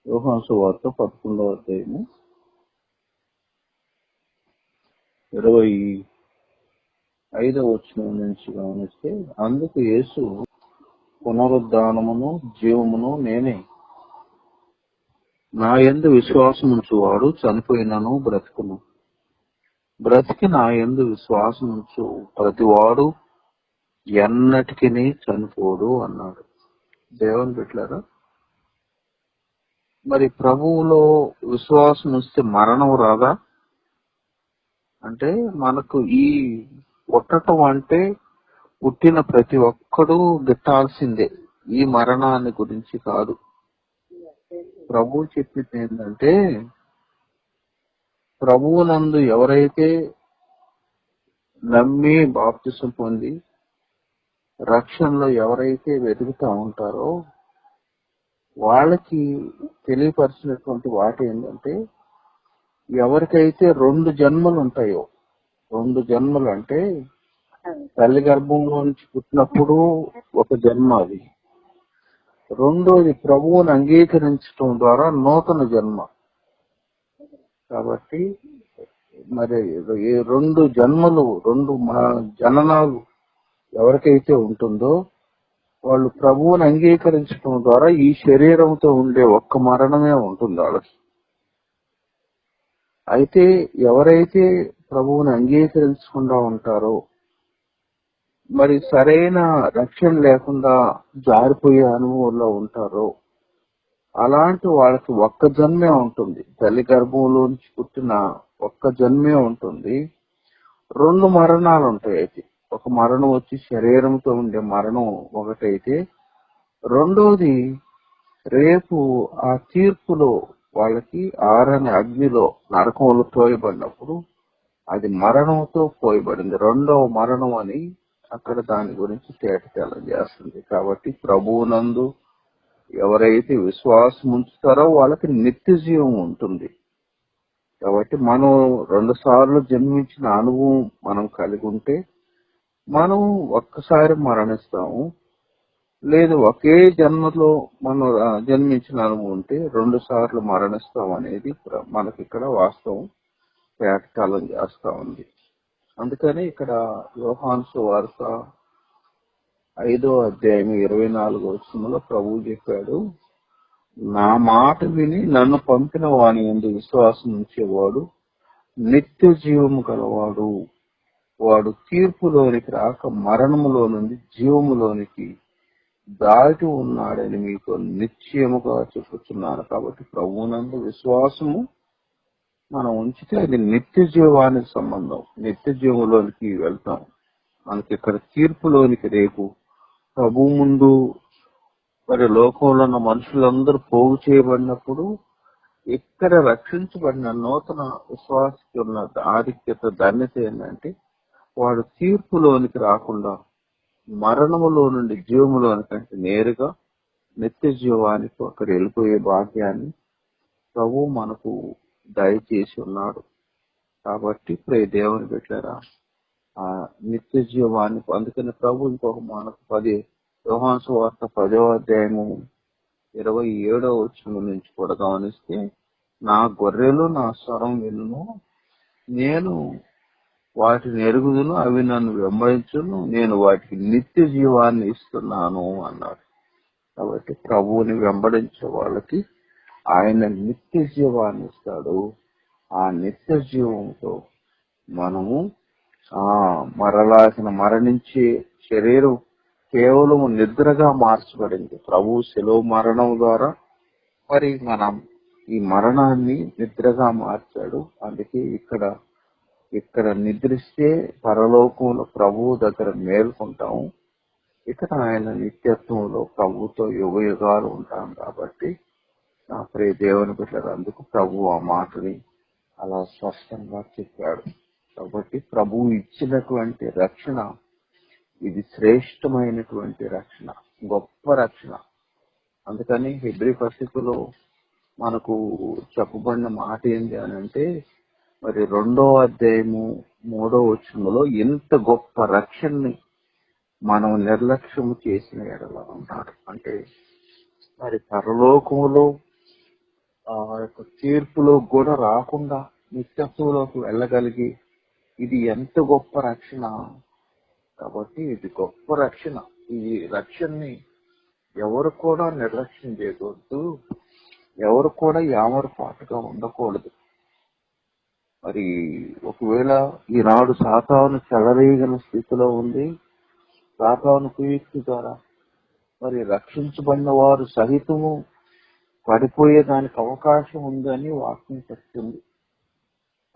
యోహాను సువార్త 11వ అధ్యాయము 25వ వచనం నుంచి గమనిస్తే, అందుకు యేసు, పునరుద్ధానమును జీవమును నేనే. నా యందు విశ్వాసముంచువాడు చనిపోయినను బ్రతుకును, బ్రతికి నా యందు విశ్వాసముంచు ప్రతివాడు ఎన్నటికి చనిపోడు అన్నాడు. దేవుని బిడ్డలారా, మరి ప్రభువులో విశ్వాసం ఉంచితే మరణం రాదా? అంటే మనకు ఈ పుట్టటం అంటే పుట్టిన ప్రతి ఒక్కడూ గిట్టాల్సిందే, ఈ మరణాన్ని గురించి కాదు. ప్రభువు చెప్పింది ఏంటంటే, ప్రభువునందు ఎవరైతే నమ్మి బాప్తిసం పొంది రక్షణలో ఎవరైతే వెతుకుతా ఉంటారో వాళ్ళకి తెలియపరిచినటువంటి వాటి ఏంటంటే, ఎవరికైతే 2 జన్మలు ఉంటాయో, 2 జన్మలు అంటే తల్లి గర్భంలో నుంచి పుట్టినప్పుడు ఒక జన్మ, అది రెండోది ప్రభువుని అంగీకరించడం ద్వారా నూతన జన్మ. కాబట్టి మరి ఈ 2 జన్మలు, 2 జననాలు ఎవరికైతే ఉంటుందో వాళ్ళు ప్రభువుని అంగీకరించడం ద్వారా ఈ శరీరంతో ఉండే ఒక్క మరణమే ఉంటుంది వాళ్ళకి. అయితే ఎవరైతే ప్రభువుని అంగీకరించకుండా ఉంటారో, మరి సరైన రక్షణ లేకుండా జారిపోయే అనుభవంలో ఉంటారో, అలాంటి వాళ్ళకి ఒక్క జన్మే ఉంటుంది. తల్లి గర్భంలోంచి పుట్టిన ఒక్క జన్మే ఉంటుంది. 2 మరణాలు ఉంటాయి. అయితే ఒక మరణం వచ్చి శరీరంతో ఉండే మరణం ఒకటైతే, రెండోది రేపు ఆ తీర్పులో వాళ్ళకి ఆరని అగ్నిలో నరకంలో పోయబడినప్పుడు అది మరణంతో పోయబడింది, 2వ మరణం అని అక్కడ దాని గురించి తేటతెల్లం చేస్తుంది. కాబట్టి ప్రభువునందు ఎవరైతే విశ్వాసం ఉంచుతారో వాళ్ళకి నిత్య జీవం ఉంటుంది. కాబట్టి మనం 2 సార్లు జన్మించిన అనుభవం మనం కలిగి ఉంటే మనం ఒక్కసారి మరణిస్తాము. లేదు ఒకే జన్మలో మనం జన్మించిన అనుభవం ఉంటే 2 సార్లు మరణిస్తాం అనేది మనకి ఇక్కడ వాస్తవం తేటతెల్లం చేస్తా ఉంది. అందుకని ఇక్కడ యోహాను సువార్త 5వ అధ్యాయం 24వ వచనంలో ప్రభువు చెప్పాడు, నా మాట విని నన్ను పంపిన వాని యందు విశ్వాసం ఉంచేవాడు నిత్య జీవము గలవాడు, వాడు తీర్పులోనికి రాక మరణములో నుండి జీవములోనికి దాటి ఉన్నాడని మీకు నిశ్చయముగా చెప్పుచున్నాను. కాబట్టి ప్రభువునందు విశ్వాసము మనం ఉంచితే అది నిత్య జీవానికి సంబంధం, నిత్య జీవంలోనికి వెళ్తాం. మనకి ఇక్కడ తీర్పులోనికి రేపు ప్రభు ముందు మరి లోకంలో ఉన్న మనుషులందరూ పోగు చేయబడినప్పుడు ఇక్కడ రక్షించబడిన నూతన విశ్వాసకి ఉన్న ఆధిక్యత, ధన్యత ఏంటంటే వాడు తీర్పులోనికి రాకుండా మరణములో నుండి జీవములోనికి అంటే నేరుగా నిత్య జీవానికి అక్కడ వెళ్ళిపోయే భాగ్యాన్ని ప్రభు మనకు దయచేసి ఉన్నాడు. కాబట్టి ప్రియ దేవుని బిడ్డలారా, ఆ నిత్య జీవాన్ని అందుకని ప్రభు ఇంకొక మనకు యోహాను సువార్త 10వ అధ్యాయము 27వ వచనం నుంచి కూడా గమనిస్తే, నా గొర్రెలు నా స్వరం వినును, నేను వాటిని ఎరుగుదును, అవి నన్ను వెంబడించును, నేను వాటికి నిత్య జీవాన్ని ఇస్తున్నాను అన్నాడు. కాబట్టి ప్రభువుని వెంబడించే వాళ్ళకి ఆయన నిత్య జీవాన్ని ఇస్తాడు. ఆ నిత్య జీవంతో మనము మరణించే శరీరం కేవలం నిద్రగా మార్చబడింది. ప్రభు శిలువ మరణం ద్వారా మరి మనం ఈ మరణాన్ని నిద్రగా మార్చాడు. అందుకే ఇక్కడ నిద్రిస్తే పరలోకంలో ప్రభువు దగ్గర మేల్కొంటాము, ఇక్కడ ఆయన నిత్యత్వంలో ప్రభువుతో యుగ యుగాలు ఉంటాం. కాబట్టి నా ప్రియ దేవుని బిడ్డలు, అందుకు ప్రభు ఆ మాటని అలా స్పష్టంగా చెప్పాడు. కాబట్టి ప్రభువు ఇచ్చినటువంటి రక్షణ ఇది శ్రేష్టమైనటువంటి రక్షణ, గొప్ప రక్షణ. అందుకని హెబ్రీ పత్రికలో మనకు చెప్పబడిన మాట ఏంటి అని అంటే, మరి 2వ అధ్యాయము 3వ వచనంలో ఎంత గొప్ప రక్షణని మనం నిర్లక్ష్యం చేసిన ఎడల అన్నాడు. అంటే మరి పరలోకములో ఆ యొక్క తీర్పులో కూడా రాకుండా నిత్యత్వంలోకి వెళ్ళగలిగి ఇది ఎంత గొప్ప రక్షణ. కాబట్టి ఇది గొప్ప రక్షణ. ఈ రక్షణని ఎవరు కూడా నిర్లక్ష్యం చేయకూడదు, ఎవరు కూడా యామరపాటుగా ఉండకూడదు. మరి ఒకవేళ ఈనాడు సాతాను చెలరేగిన స్థితిలో ఉంది, సాతాను కుయుక్తి ద్వారా మరి రక్షించబడిన వారు సహితము పడిపోయేదానికి అవకాశం ఉందని వాక్యం చెప్తుంది.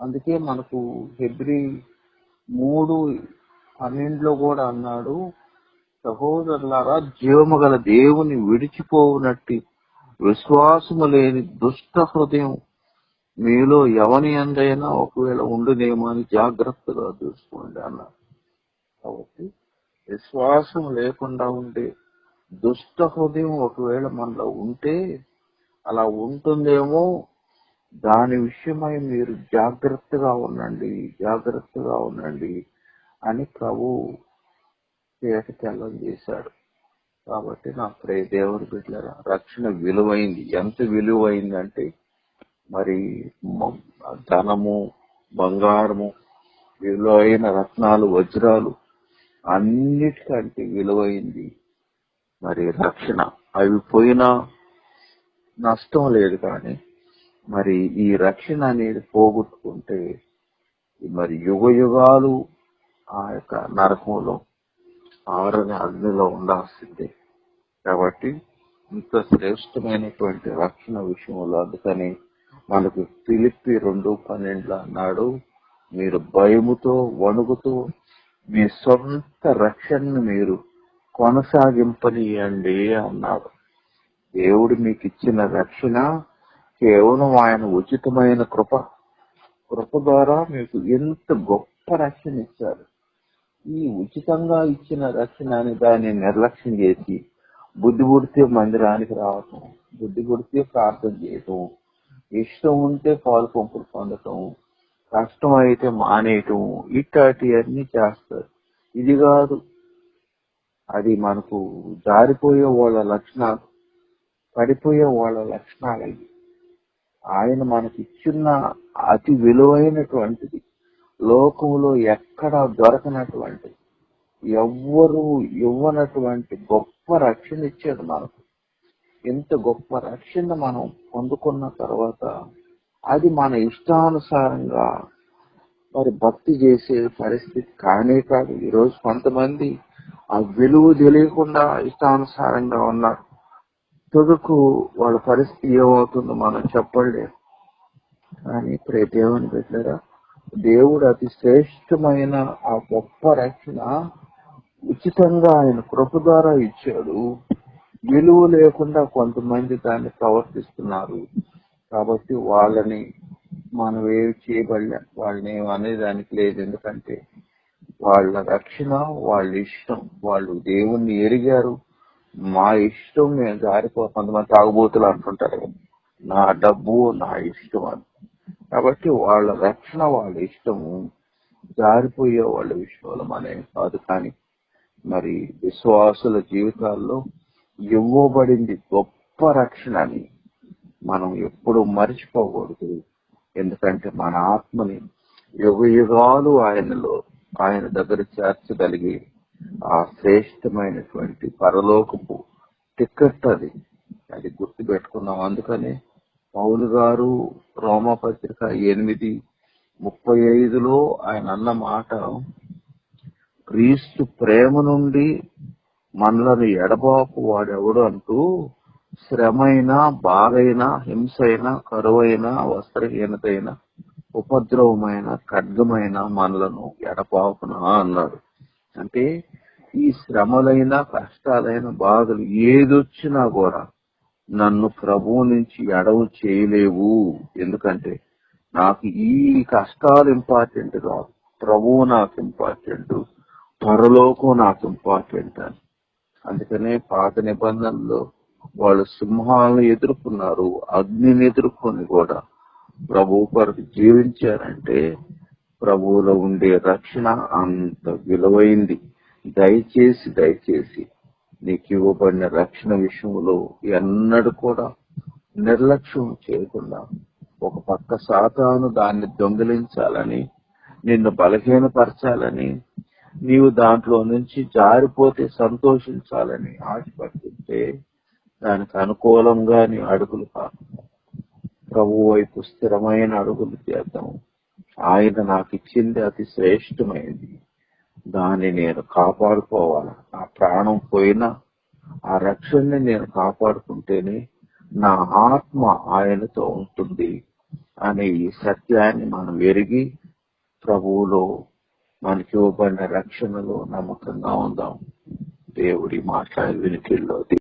అందుకే మనకు హెబ్రీ 3:12 కూడా అన్నాడు, సహోదరులారా జీవము గల దేవుని విడిచిపోవునట్టి విశ్వాసము లేని దుష్ట హృదయం మీలో ఎవని అందైనా ఒకవేళ ఉండునేమో అని జాగ్రత్తగా చూసుకోండి అన్నారు. కాబట్టి విశ్వాసం లేకుండా ఉండే దుష్ట హృదయం ఒకవేళ మనలో ఉంటే అలా ఉంటుందేమో, దాని విషయమై మీరు జాగ్రత్తగా ఉండండి అని ప్రభు తేటతెల్లం చేశాడు. కాబట్టి నా ప్రియ దేవుని బిడ్డలారా, రక్షణ విలువైంది. ఎంత విలువైందంటే మరి ధనము, బంగారము, విలువైన రత్నాలు, వజ్రాలు అన్నిటికంటే విలువైంది మరి రక్షణ. అవి పోయినా నష్టం లేదు, కానీ మరి ఈ రక్షణ అనేది పోగొట్టుకుంటే మరి యుగ యుగాలు ఆ యొక్క నరకంలో ఆరని అగ్నిలో ఉండాల్సిందే. కాబట్టి ఇంత శ్రేష్టమైనటువంటి రక్షణ విషయంలో అందుకని మనకు ఫిలిప్పీ 2:12 అన్నాడు, మీరు భయముతో వణుకుతూ మీ సొంత రక్షణను మీరు కొనసాగింపనీయండి అన్నాడు. దేవుడు మీకు ఇచ్చిన రక్షణ కేవలం ఆయన ఉచితమైన కృప ద్వారా మీకు ఎంత గొప్ప రక్షణ ఇచ్చారు. ఈ ఉచితంగా ఇచ్చిన రక్షణ అని దాన్ని నిర్లక్ష్యం చేసి బుద్ధి పుడితే మందిరానికి రావటం, బుద్ధి పుడితే ప్రార్థన చేయటం, ఇష్టం ఉంటే పాలు పంపులు పొందటం, కష్టం అయితే మానేయటం, ఇట్లాంటివన్నీ చేస్తారు. ఇది కాదు, అది మనకు జారిపోయే వాళ్ళ లక్షణాలు, పడిపోయే వాళ్ళ లక్షణాలు. ఆయన మనకి ఇచ్చిన అతి విలువైనటువంటిది, లోకంలో ఎక్కడా దొరకనటువంటి, ఎవ్వరూ ఇవ్వనటువంటి గొప్ప రక్షణ ఇచ్చాడు మనకు. ఇంత గొప్ప రక్షణ మనం పొందుకున్న తర్వాత అది మన ఇష్టానుసారంగా మరి భక్తి చేసే పరిస్థితి కానే కాదు. ఈరోజు కొంతమంది ఆ విలువ తెలియకుండా ఇష్టానుసారంగా ఉన్నారు. తుదకు వాళ్ళ పరిస్థితి ఏమవుతుందో మనం చెప్పలేము. కానీ దేవుని బిడ్డలారా, దేవుడు అతి శ్రేష్టమైన ఆ గొప్ప రక్షణ ఉచితంగా ఆయన కృప ద్వారా ఇచ్చాడు. విలువ లేకుండా కొంతమంది దాన్ని ప్రవర్తిస్తున్నారు. కాబట్టి వాళ్ళని మనం ఏమి చేయబడలే, వాళ్ళని అనేదానికి లేదు. ఎందుకంటే వాళ్ళ రక్షణ వాళ్ళ ఇష్టం, వాళ్ళు దేవుణ్ణి ఎరిగారు. మా ఇష్టం మేము కొంతమంది తాగుబోతులు అంటుంటారు, నా డబ్బు నా ఇష్టం అని. కాబట్టి వాళ్ళ రక్షణ వాళ్ళ ఇష్టము, జారిపోయే వాళ్ళ విషయంలో మనమే కాదు. కానీ మరి విశ్వాసుల జీవితాల్లో ఇవ్వబడింది గొప్ప రక్షణ అని మనం ఎప్పుడు మర్చిపోకూడదు. ఎందుకంటే మన ఆత్మని యుగ యుగాలు ఆయన దగ్గర చేర్చగలిగి ఆ శ్రేష్టమైనటువంటి పరలోకపు టికెట్ అది గుర్తు పెట్టుకున్నాం. అందుకనే పౌలు గారు రోమాపత్రిక 8:35 ఆయన అన్న మాట, క్రీస్తు ప్రేమ నుండి మనలను ఎడబాపు వాడెవడు అంటూ శ్రమైనా, బాధైనా, హింసైనా, కరువైనా, వస్త్రహీనతైన, ఉపద్రవమైన, ఖడ్గమైన మనలను ఎడబాపునా అన్నాడు. అంటే ఈ శ్రమలైన, కష్టాలైన, బాధలు ఏదొచ్చినా కూడా నన్ను ప్రభువు నుంచి ఎడవు చేయలేవు. ఎందుకంటే నాకు ఈ కష్టాలు ఇంపార్టెంట్ కాదు, ప్రభువు నాకు ఇంపార్టెంట్, పరలోకం నాకు ఇంపార్టెంట్ అని. అందుకనే పాత నిబంధనలో వాళ్ళు సింహాలను ఎదుర్కొన్నారు, అగ్నిని ఎదుర్కొని కూడా ప్రభువు కొరకు జీవించారంటే ప్రభువులో ఉండే రక్షణ అంత విలువైంది. దయచేసి నీకు ఇవ్వబడిన రక్షణ విషయంలో ఎన్నడూ కూడా నిర్లక్ష్యం చేయకుండా, ఒక పక్క సాతాను దాన్ని దొంగిలించాలని, నిన్ను బలహీనపరచాలని, నీవు దాంట్లో నుంచి జారిపోతే సంతోషించాలని ఆశపడుతుంటే దానికి అనుకూలంగా నీ అడుగులు కాదు. ప్రభు వైపు స్థిరమైన అడుగులు చేద్దాం. ఆయన నాకు ఇచ్చింది అతి శ్రేష్టమైనది, దాన్ని నేను కాపాడుకోవాలి. నా ప్రాణం పోయినా ఆ రక్షణని నేను కాపాడుకుంటేనే నా ఆత్మ ఆయనతో ఉంటుంది అనే ఈ సత్యాన్ని మనం ఎరిగి ప్రభువులో మనకి ఇవ్వబడిన రక్షణలో నమ్మకంగా ఉందాం. దేవుడి మాట్లాడే వినికిల్లో